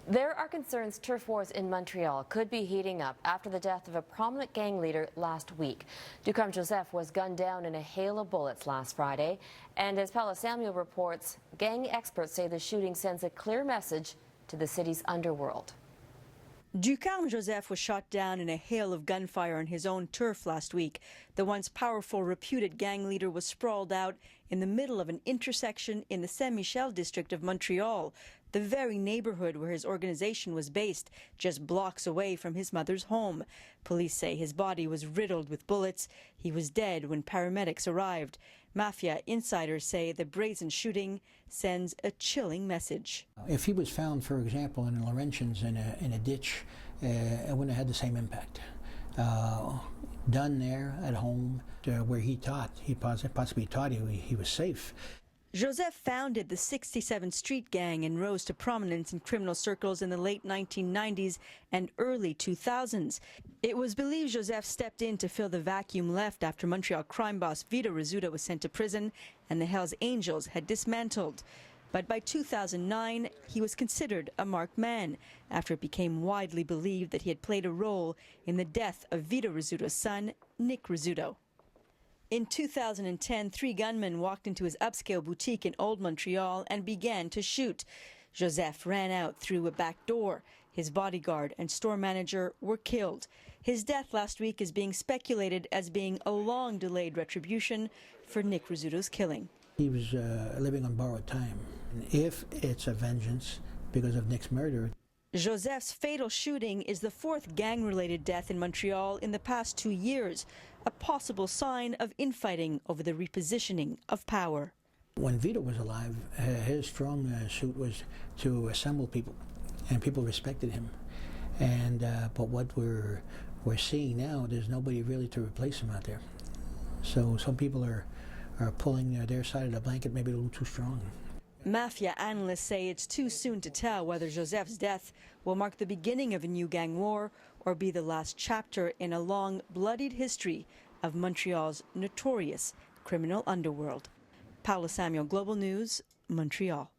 There are concerns turf wars in Montreal could be heating up after the death of a prominent gang leader last week. Ducharme Joseph was gunned down in a hail of bullets last Friday. And as Paula Samuel reports, gang experts say the shooting sends a clear message to the city's underworld. Ducharme Joseph was shot down in a hail of gunfire on his own turf last week. The once powerful, reputed gang leader was sprawled out in the middle of an intersection in the Saint-Michel district of Montreal, the very neighborhood where his organization was based, just blocks away from his mother's home. Police say his body was riddled with bullets. He was dead when paramedics arrived. Mafia insiders say the brazen shooting sends a chilling message. If he was found, for example, in Laurentians in a ditch, it wouldn't have had the same impact. Done there at home, where he possibly thought he was safe. Joseph founded the 67th Street Gang and rose to prominence in criminal circles in the late 1990s and early 2000s. It was believed Joseph stepped in to fill the vacuum left after Montreal crime boss Vito Rizzuto was sent to prison and the Hells Angels had dismantled. But by 2009, he was considered a marked man after it became widely believed that he had played a role in the death of Vito Rizzuto's son, Nick Rizzuto. In 2010, 3 gunmen walked into his upscale boutique in Old Montreal and began to shoot. Joseph ran out through a back door. His bodyguard and store manager were killed. His death last week is being speculated as being a long-delayed retribution for Nick Rizzuto's killing. He was living on borrowed time. If it's a vengeance because of Nick's murder. Joseph's fatal shooting is the 4th gang-related death in Montreal in the past 2 years, a possible sign of infighting over the repositioning of power. When Vito was alive, his strong suit was to assemble people, and people respected him. And but what we're seeing now, there's nobody really to replace him out there. So some people are pulling their side of the blanket maybe a little too strong. Mafia analysts say it's too soon to tell whether Joseph's death will mark the beginning of a new gang war or be the last chapter in a long, bloodied history of Montreal's notorious criminal underworld. Paula Samuel, Global News, Montreal.